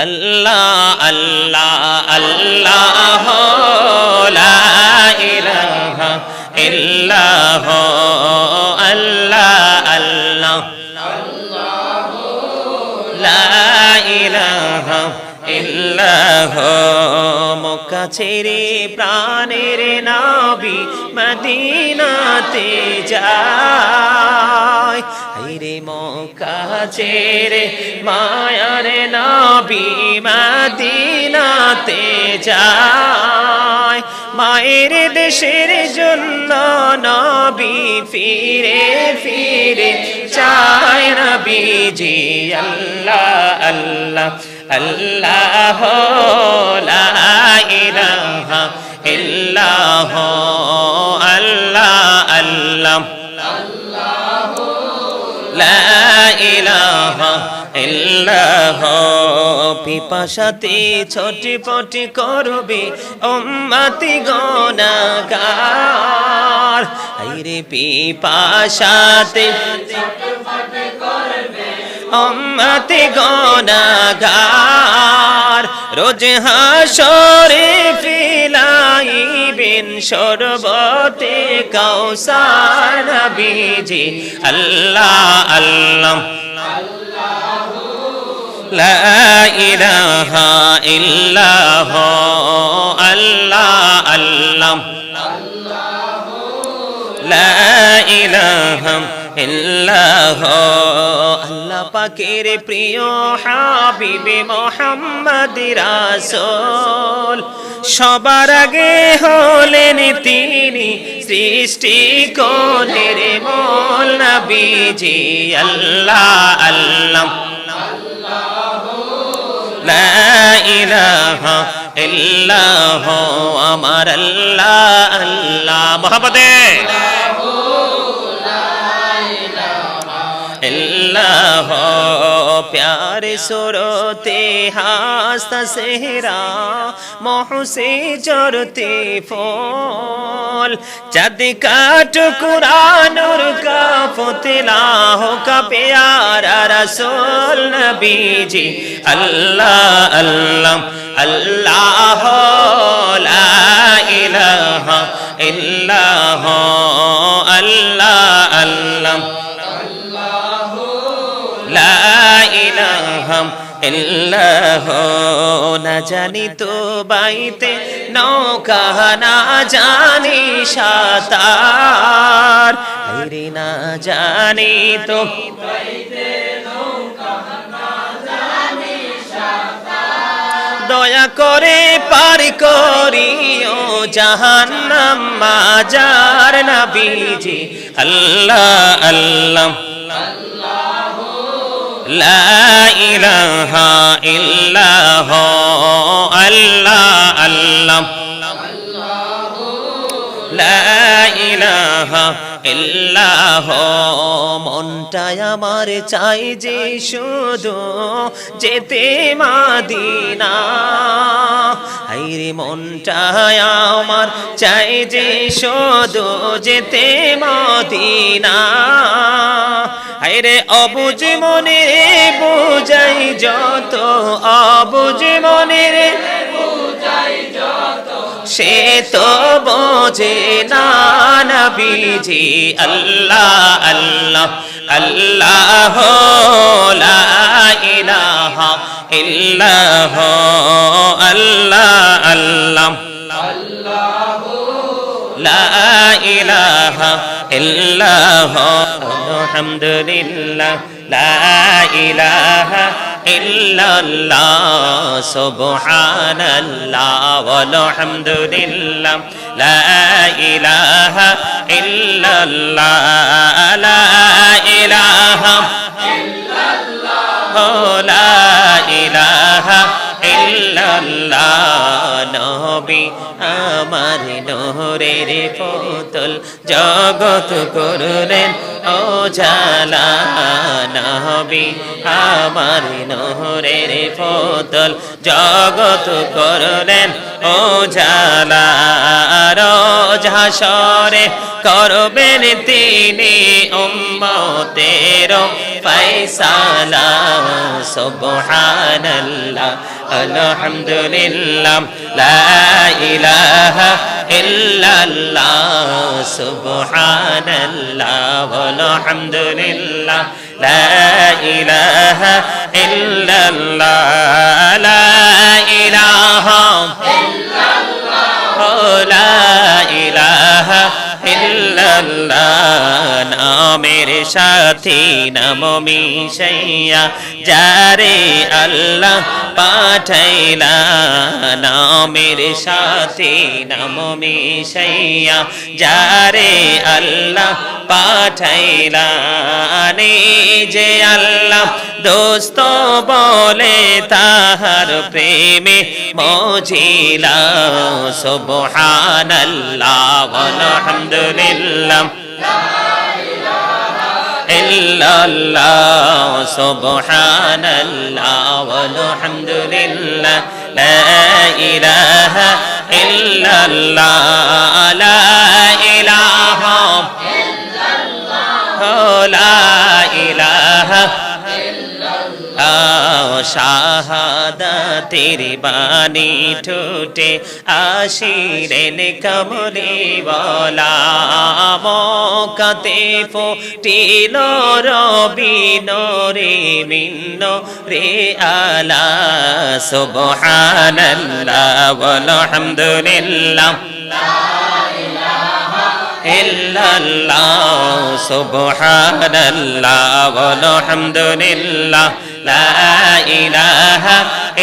আল্লাহ আল্লাহ আল্লাহ লা ইলাহা ইল্লাহ আল্লাহ আল্লাহ লা ইলাহা ইল্লাহ মক্কা ছেড়ে প্রাণের নবী মদিনাতে যায় হায়রে মক্কা ছেড়ে মায়ার নবী মদিনাতে যায় মায়ের দেশের জন্য নবী ফিরে ফিরে চায় নবীজি আল্লাহ আল্লাহ আল্লাহ লা ইলাহা ইল্লাহ আল্লাহ আল্লাহ লা ইলাহা ইল্লাহ পিপাসাতে ছটফট করবে উম্মতি গুনাহগার হায়রে পিপাসাতে ছটফট করবে উম্মতি গুনাহগার রোজ হাসরে ফিলাইবেন শরবতে কাউসার নবীজি আল্লাহ আল্লাহ লা ইলাহা ইল্লাহ আল্লাহ আল্লাহ লা ইলাহা ইল্লাহ আল্লাহ পাকের প্রিয় হাবিবে মুহাম্মদ রাসূল সবার আগে হলেন তিনি সৃষ্টি কোণের মূল নবীজি আল্লাহ আল্লাহ লা ইলাহা ইল্লাহ আমার আল্লাহ আল্লাহ মোহাম্মদে ইল্লাহ প্যারে সুরতে হাসতা সেহরা মোহসে জরতে ফল চাঁদ का टुकड़ा नूर का पुतला हो का प्यारा रसूल नबी जी अल्लाह अल्लाह अल्लाह ला इलाहा इल्लाह अल्लाह अल्लाह লা ইলাহা ইল্লাহ না জানি তো বাইতে নৌকা না জানি সাঁতার হায়রে না জানি তো বাইতে নৌকা না জানি সাঁতার দয়া করে পার করিও জাহান্নাম মাজার নবীজি আল্লাহ আল্লাহ লা ইলাহা ইল্লাহ আল্লাহ আল্লাহ লা ইলাহা ইল্লাহ মনটা আমার চাই যে শুধু যেতে মদিনা হায়রে মনটা আমার চাই যে শুধু যেতে মদিনা হায়রে অবুঝ মনে বুঝাই যত অবুঝ মনে বুঝাই যত সে তো বোঝে না নবীজি আল্লাহ আল্লাহ আল্লাহ লা ইলাহা ইল্লাহ আল্লাহ আল্লাহ লা ইলাহা ইল্লাহ আলহামদুলিল্লাহ লা ইলাহা ইল্লাল্লাহ সুবহানাল্লাহ ওয়ালহামদুলিল্লাহ লা ইলাহা ইল্লাল্লাহ লা ইলাহা ইল্লাল্লাহ লা ইলাহা ইল্লাল্লাহ নবী আমার নূরের পুতুল জগৎ করলেন উজালা নবী আমার নূরের পুতুল জগৎ করলেন উজালা রোজ হাসরে করবেন তিনি উম্মতের ফয়সালা সুবহানাল্লাহ আলহামদুলিল্লাহ লা ইলাহা ইল্লাল্লাহ সুবহানাল্লাহ আলহামদুলিল্লাহ লা ইলাহা ইল্লাল্লাহ লা ইলাহা লা ইলাহা ইল্লাল্লাহ নামের সাথী নাম মিশাইয়া যারে আল্লাহ পাঠাইলা নামের সাথী নাম মিশাইয়া যারে আল্লাহ পাঠাইলা নিজে আল্লাহ দোস্ত বলে তাহার প্রেমে মজিলা সুবহানাল্লাহ আলহামদুলিল্লাহ ইল্লাল্লাহ সুবহানাল্লাহ আলহামদুলিল্লাহ লা ইলাহা ইল্লাল্লাহ লা ইলাহা লা ইলাহা শাহাদাতের বাণী ঠোঁটে আসিলেন কমলিওয়ালা মক্কাতে ফুটিল রবি নূরে মিন নূরে আলা সুবহানাল্লাহ ওয়ালহামদুলিল্লাহ ইল্লাল্লাহ সুবহানাল্লাহ ওয়ালহামদুলিল্লাহ লা ইলাহা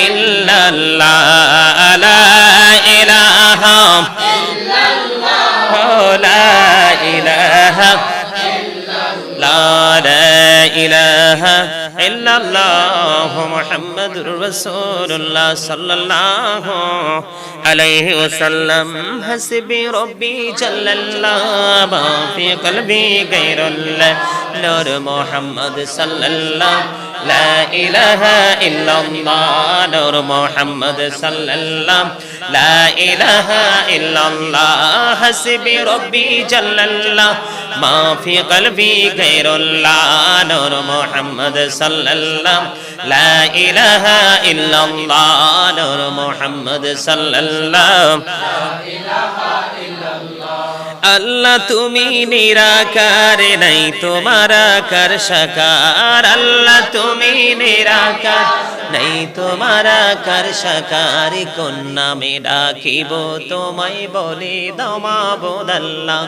ইল্লাল্লাহ লা ইলাহা ইল্লাল্লাহ লা ইলাহা ইল্লাল্লাহ লা ইলাহা ইল্লাল্লাহ মুহাম্মাদুর রাসূলুল্লাহ সাল্লাল্লাহু আলাইহি ওয়াসাল্লাম হাসবি রব্বি জাল্লাল্লাহ মা ফি কলবি গায়রুল্লাহ নূর মুহাম্মদ সাল্লাল্লাহ লা ইলাহা ইল্লাল্লাহ নূর মুহাম্মদ সাল্লাল্লাহ লা ইলাহা ইল্লাল্লাহ হাসবি রব্বি জাল্লাল্লাহ মা ফি কলবি গায়রুল্লাহ নূর মুহাম্মদ সাল্লাল্লাহ লা ইলাহা ইল্লাল্লাহ নূর মুহাম্মদ সাল্লাল্লাহ লা ইলাহা ইল্লাল্লাহ আল্লাহ তুমি নিরাকার নাই তোমার আকার সাকার আল্লাহ তুমি নিরাকার নাই তোমার আকার সাকার কোন নামে ডাকিব তোমায় বলে দাও মাবুদ আল্লাহ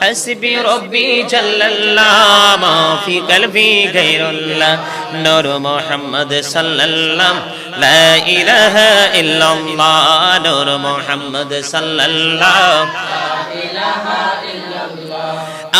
হাসবি রব্বি জাল্লাল্লাহ মা ফি কলবি গায়রুল্লাহ নূর মুহাম্মদ সাল্লাল্লাহ লা ইলাহা ইল্লাল্লাহ নূর মুহাম্মদ সাল্লাল্লাহ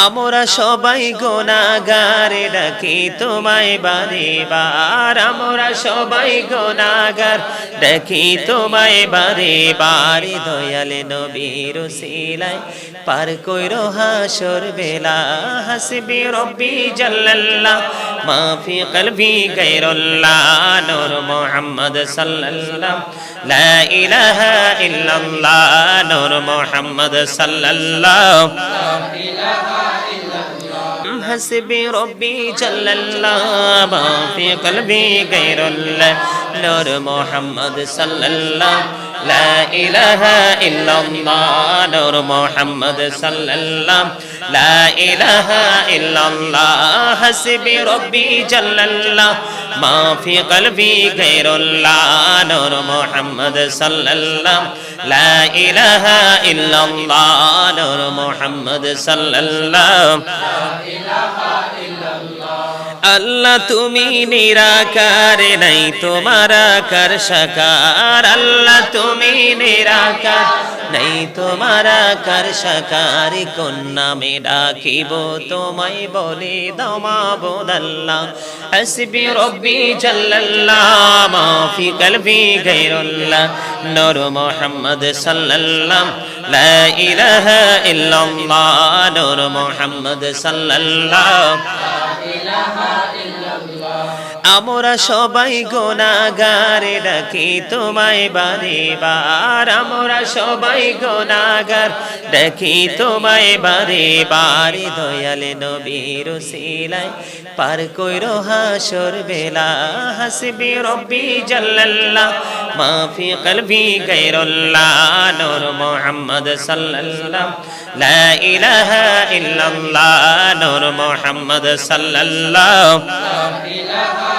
আমরা সবাই গুনাহগার ডাকি তোমায় বারে বার আমরা সবাই গুনাহগার ডাকি তোমায় বারে বার দয়াল নবীর উসিলায় পার কইরো হাসর বেলা হাসবি রব্বি জাল্লাল্লাহ মা ফি কলবি গায়রুল্লাহ নূর মুহাম্মদ সাল্লাল্লাহ লা ইলাহা ইল্লাল্লাহ নূর মুহাম্মদ সাল্লাল্লাহ লা ইলাহা ইল্লাল্লাহ হাসবি রব্বি জাল্লাল্লাহ মা ফি কলবি গায়রুল্লাহ নূর মুহাম্মদ সাল্লাল্লাহ লা ইলাহা ইল্লাল্লাহ নূর মুহাম্মদ সাল্লাল্লাহ লা ইলাহা ইল্লাল্লাহ হাসবি রব্বি জাল্লাল্লাহ মা ফি কলবি গায়রুল্লাহ নূর মুহাম্মদ সাল্লাল্লাহ লা ইলাহা ইল্লাল্লাহ নূর মুহাম্মদ সাল্লাল্লাহ লা ইলাহা ইল্লাল্লাহ আল্লাহ তুমি নিরাকার নাই তোমার আকার সাকার আল্লাহ তুমি নিরাকার নাই তোমার আকার সাকার কোন নামে ডাকিব তোমায় বলে দাও মাবুদ আল্লাহ হাসবি রব্বি জাল্লাল্লাহ মা ফি কলবি গায়রুল্লাহ নূর মুহাম্মদ সাল্লাল্লাহ লা ইলাহা ইল্লাল্লাহ নূর মুহাম্মদ সাল্লাল্লাহ আমরা সবাই গুনাহগার ডাকি তোমায় বারে বার আমরা সবাই গুনাহগার ডাকি তোমায় বারে বার দয়াল নবীর উসিলায় পার কইরো হাসর বেলা হাসবি রব্বি জাল্লাল্লাহ মা ফি কলবি গায়রুল্লাহ নূর মুহাম্মদ সাল্লাল্লাহ লা ইলাহা ইল্লাল্লাহ নূর মুহাম্মদ সাল্লাল্লাহ লা ইলাহা